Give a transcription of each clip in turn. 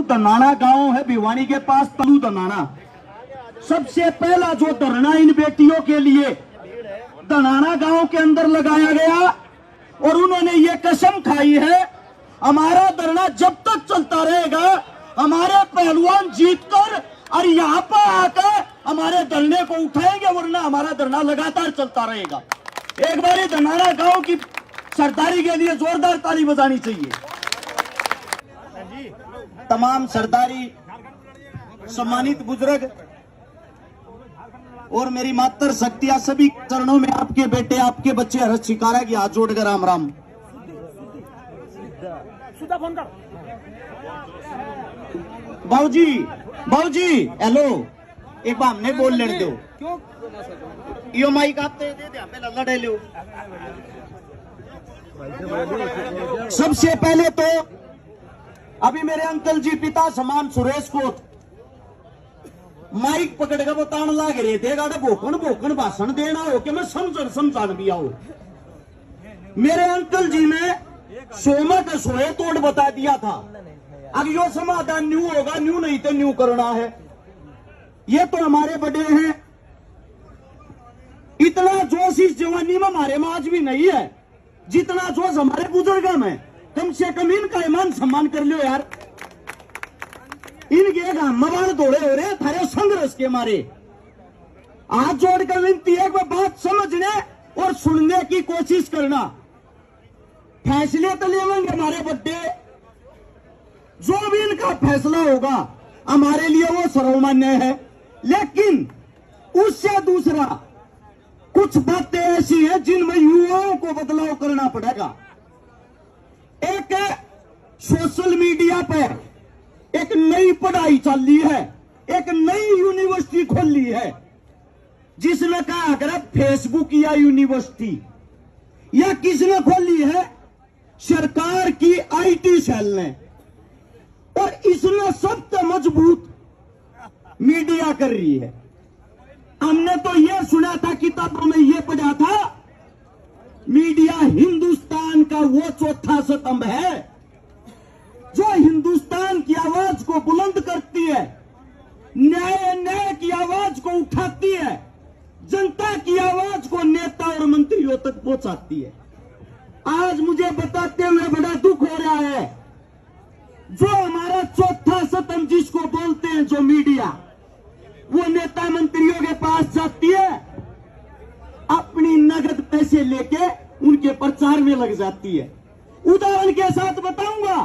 दनाना गांव है भिवानी के पास, तलू दनाना। सबसे पहला जो धरना इन बेटियों के लिए दनाना गांव के अंदर लगाया गया और उन्होंने ये कसम खाई है हमारा धरना जब तक चलता रहेगा, हमारे पहलवान जीतकर और यहाँ पर आकर हमारे धरने को उठाएंगे, वरना हमारा धरना लगातार चलता रहेगा। एक बार दनाना गांव की सरदारी के लिए जोरदार ताली बजानी चाहिए। तमाम सरदारी, सम्मानित बुजुर्ग और मेरी मातर शक्तियां, सभी चरणों में आपके बेटे, आपके बच्चे हर्ष शिकारा की हाथ जोड़कर राम राम। बाबूजी, बाबूजी, हेलो, एक बार हमने बोल लेने दो। यो माइक आप दे दे पे लल्ला लो। सबसे पहले तो अभी मेरे अंकल जी पिता समान सुरेश को माइक पकड़ कर बताने लग रहे थे, गाड़े भोकन भोकन भाषण देना हो कि मैं समझान भी आऊ। मेरे अंकल जी ने सोमा का सोए तोड़ बता दिया था। अब यो समाधान न्यू होगा, न्यू नहीं तो न्यू करना है। ये तो हमारे बड़े हैं, इतना जोश इस जवानी में हमारे में आज भी नहीं है जितना जोश हमारे बुजुर्गों में। कम से कम इनका ईमान सम्मान कर लो यार। इनके मवाल दौड़े हो रहे थारे संघर्ष के मारे। हाथ जोड़कर विनती है कि बात समझने और सुनने की कोशिश करना। फैसले तो लेंगे हमारे बड्डे, जो भी इनका फैसला होगा हमारे लिए वो सर्वमान्य है। लेकिन उससे दूसरा कुछ बातें ऐसी हैं जिनमें युवाओं को बदलाव करना पड़ेगा। एक सोशल मीडिया पर एक नई पढ़ाई चल रही है, एक नई यूनिवर्सिटी खोल ली है जिसमें कहा अगर फेसबुक या यूनिवर्सिटी या किसने खोली है, सरकार की आईटी सेल ने, और इसमें सबसे मजबूत मीडिया कर रही है। हमने तो यह सुना था, किताबों में यह पढ़ा था, मीडिया हिंदुस्तान का वो चौथा स्तंभ है जो हिंदुस्तान की आवाज को बुलंद करती है, न्याय की आवाज को उठाती है, जनता की आवाज को नेता और मंत्रियों तक पहुंचाती है। आज मुझे बताते हुए बड़ा दुख हो रहा है, जो हमारा चौथा स्तंभ जिसको बोलते हैं जो मीडिया, वो नेता मंत्रियों के पास जाती है, अपनी नगद पैसे लेके उनके प्रचार में लग जाती है। उदाहरण के साथ बताऊंगा,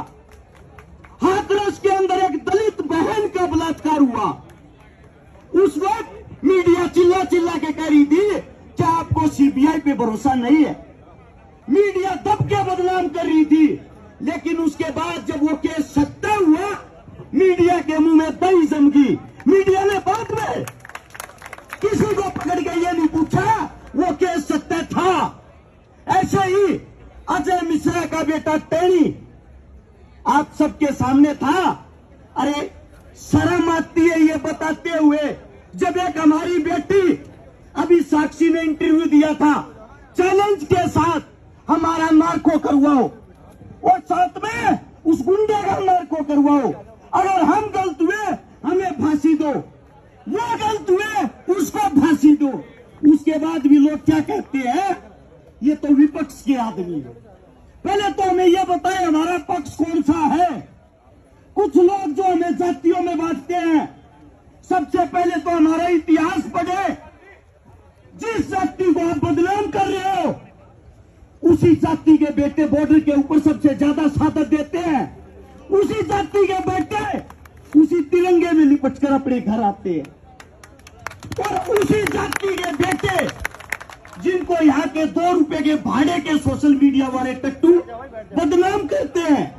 हाथरस के अंदर एक दलित बहन का बलात्कार हुआ। उस वक्त मीडिया चिल्ला चिल्ला के कह रही थी क्या आपको सीबीआई पे भरोसा नहीं है। मीडिया दब के बदनाम कर रही थी, लेकिन उसके बाद जब वो केस सत्य हुआ, मीडिया के मुंह में दही जम गई। मीडिया ने बाद में किसी को पकड़ के ये नहीं पूछा वो केस सत्य था। ऐसे ही अजय मिश्रा का बेटा टेनी आप सबके सामने था। अरे शर्म आती है ये बताते हुए, जब एक हमारी बेटी अभी साक्षी ने इंटरव्यू दिया था, चैलेंज के साथ हमारा नार्को करवाओ और साथ में उस गुंडे का नार्को करवाओ, अगर हम गलत हुए हमें फांसी दो, वो गलत हुए उसको फांसी दो। उसके बाद भी लोग क्या कहते हैं, ये तो विपक्ष के आदमी है। पहले तो हमें यह बताएं हमारा पक्ष कौन सा है। कुछ लोग जो हमें जातियों में बांटते हैं, सबसे पहले तो हमारा इतिहास पढ़े। जिस जाति को आप बदनाम कर रहे हो, उसी जाति के बेटे बॉर्डर के ऊपर सबसे ज्यादा शहादत देते हैं। उसी जाति के बेटे उसी तिरंगे में लिपट कर अपने घर आते हैं, और उसी जाति के बेटे जिनको यहाँ के 2 रुपए के भाड़े के सोशल मीडिया वाले टट्टू बदनाम करते हैं,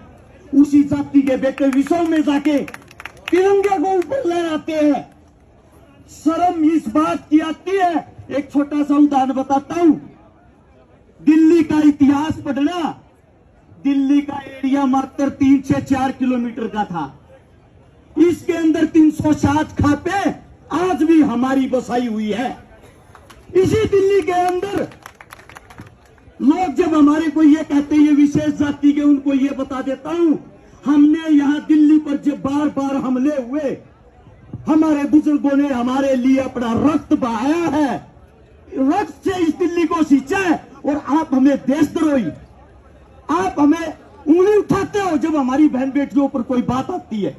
उसी जाति के बेटे विश्व में जाके तिरंगे को ऊपर लहराते हैं। शर्म इस बात की आती है। एक छोटा सा उदाहरण बताता हूं, दिल्ली का इतिहास पढ़ना। दिल्ली का एरिया मात्र 3 से 4 किलोमीटर का था। इसके अंदर 307 खापे आज भी हमारी बसाई हुई है। इसी दिल्ली के अंदर लोग जब हमारे को ये कहते हैं ये विशेष जाति के, उनको ये बता देता हूं, हमने यहाँ दिल्ली पर जब बार बार हमले हुए, हमारे बुजुर्गों ने हमारे लिए अपना रक्त बहाया है, रक्त से इस दिल्ली को सींचा है। और आप हमें देशद्रोही, आप हमें उंगली उठाते हो जब हमारी बहन बेटियों पर कोई बात आती है।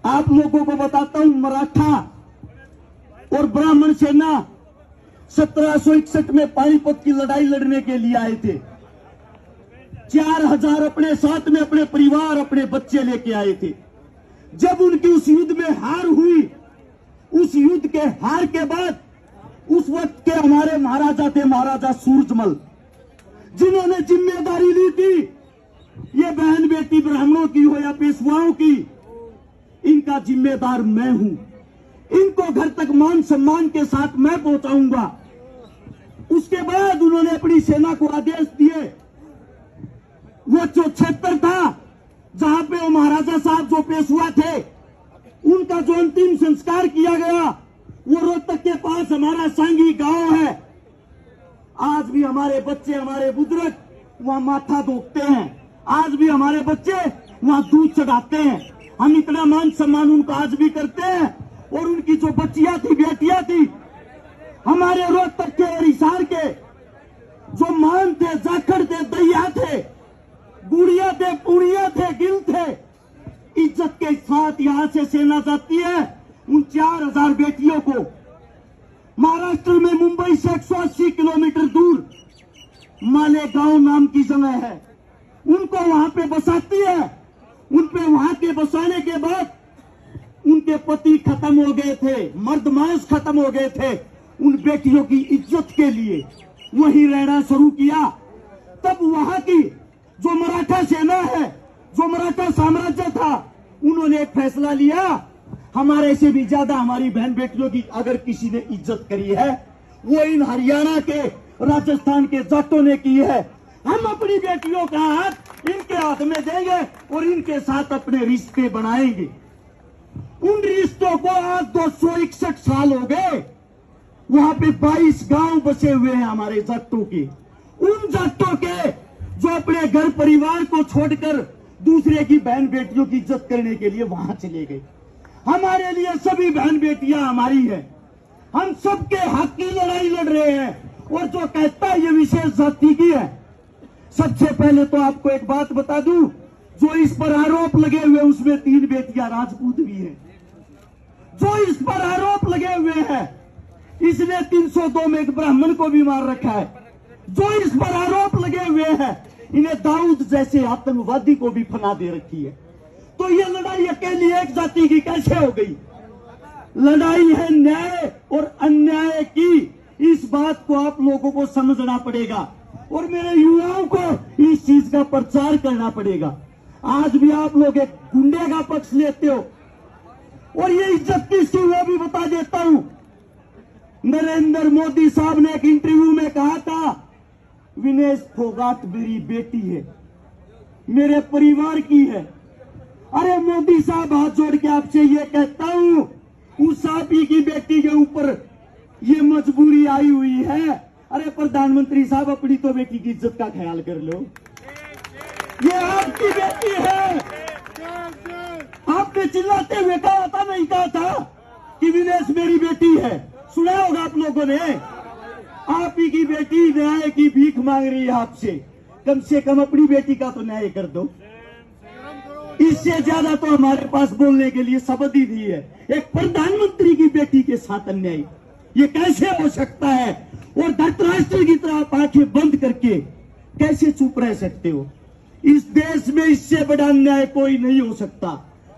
आप लोगों को बताता हूं, मराठा और ब्राह्मण सेना 1761 में पानीपत की लड़ाई लड़ने के लिए आए थे। 4000 अपने साथ में अपने परिवार, अपने बच्चे लेके आए थे। जब उनकी उस युद्ध में हार हुई, उस युद्ध के हार के बाद उस वक्त के हमारे महाराजा थे, महाराजा सूरजमल, जिन्होंने जिम्मेदारी ली थी ये बहन बेटी ब्राह्मणों की हो या पेशवाओं की, इनका जिम्मेदार मैं हूं, इनको घर तक मान सम्मान के साथ मैं पहुंचाऊंगा। उसके बाद उन्होंने अपनी सेना को आदेश दिए, वो जो क्षेत्र था जहां पे वो महाराजा साहब जो पेशवा थे, उनका जो अंतिम संस्कार किया गया, वो रोहतक के पास हमारा सांगी गांव है। आज भी हमारे बच्चे, हमारे बुजुर्ग वहां माथा धोते हैं, आज भी हमारे बच्चे वहां दूध चढ़ाते हैं। हम इतना मान सम्मान उनको आज भी करते हैं। और उनकी जो बच्चियां थी, बेटियां थी, हमारे रोहतक के और हिसार के जो मान थे, जाखड़ थे, दैया थे, गुड़िया थे, पुड़िया थे, गिल थे, इज्जत के साथ यहां से सेना जाती है। उन 4000 बेटियों को महाराष्ट्र में मुंबई से 180 किलोमीटर दूर मालेगांव नाम की जगह है, उनको वहां पे बसाती है। उन पे वहां के बसाने के बाद उनके पति खत्म हो गए थे, मर्द मांस खत्म हो गए थे। उन बेटियों की इज्जत के लिए वहीं रहना शुरू किया। तब वहां की जो मराठा सेना है, जो मराठा साम्राज्य था, उन्होंने एक फैसला लिया, हमारे से भी ज्यादा हमारी बहन बेटियों की अगर किसी ने इज्जत करी है, वो इन हरियाणा के, राजस्थान के जाटों ने की है। हम अपनी बेटियों का हाथ इनके हाथ में देंगे और इनके साथ अपने रिश्ते बनाएंगे। उन रिश्तों को आज 261 साल हो गए। वहां पे 22 गांव बसे हुए हैं हमारे जाटों के। उन जाटों के जो अपने घर परिवार को छोड़कर दूसरे की बहन बेटियों की इज्जत करने के लिए वहां चले गए। हमारे लिए सभी बहन बेटियां हमारी हैं, हम सबके हक की लड़ाई लड़ रहे हैं। और जो कहता है ये विशेष जाति की है, सबसे पहले तो आपको एक बात बता दूं, जो इस पर आरोप लगे हुए उसमें 3 बेटियां राजपूत भी हैं। जो इस पर आरोप लगे हुए हैं, इसने 302 में एक ब्राह्मण को भी मार रखा है। जो इस पर आरोप लगे हुए हैं, इन्हें दाऊद जैसे आतंकवादी को भी फना दे रखी है। तो ये लड़ाई अकेली एक जाति की कैसे हो गई? लड़ाई है न्याय और अन्याय की। इस बात को आप लोगों को समझना पड़ेगा और मेरे युवाओं को इस चीज का प्रचार करना पड़ेगा। आज भी आप लोग एक गुंडे का पक्ष लेते हो और ये इज्जत किसकी, वो भी बता देता हूं। नरेंद्र मोदी साहब ने एक इंटरव्यू में कहा था, विनेश फोगाट मेरी बेटी है, मेरे परिवार की है। अरे मोदी साहब, हाथ जोड़ के आपसे ये कहता हूं, उस आप ही की बेटी के ऊपर ये मजबूरी आई हुई है। अरे प्रधानमंत्री साहब, अपनी तो बेटी की इज्जत का ख्याल कर लो, ये आपकी बेटी है। आपने चिल्लाते हुए कहा था, नहीं कहा था कि विनेश मेरी बेटी है? सुना होगा आप लोगों ने। आप ही की बेटी न्याय की भीख मांग रही है आपसे, कम से कम अपनी बेटी का तो न्याय कर दो। इससे ज्यादा तो हमारे पास बोलने के लिए शब्द ही नहीं है। एक प्रधानमंत्री की बेटी के साथ अन्याय, ये कैसे हो सकता है? और धृतराष्ट्र की तरह आप आंखें बंद करके कैसे चुप रह सकते हो? इस देश में इससे बड़ा अन्याय कोई नहीं हो सकता।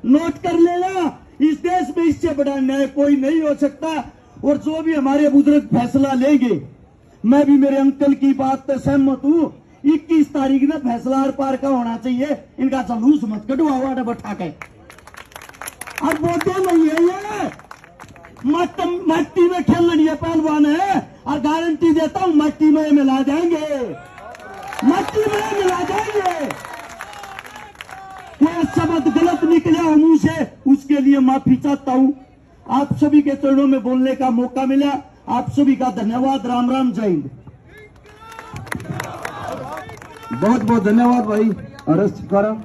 नोट कर लेना, इस देश में इससे बड़ा अन्याय कोई नहीं हो सकता। और जो भी हमारे बुजुर्ग फैसला लेंगे, मैं भी मेरे अंकल की बात से सहमत हूं। 21 तारीख में फैसला आर पार का होना चाहिए। इनका जलूस मत कटवाओ बैठा के। अब बोलते नहीं है ये मट्टी में खेलनी है, पहलवान है, और गारंटी देता हूं मट्टी में मिला देंगे, मट्टी में मिला देंगे। कोई शब्द गलत निकले हो मुंह से, उसके लिए माफी चाहता हूं। आप सभी के चरणों में बोलने का मौका मिला, आप सभी का धन्यवाद। राम राम, जय हिंद। बहुत बहुत धन्यवाद भाई अरस करा।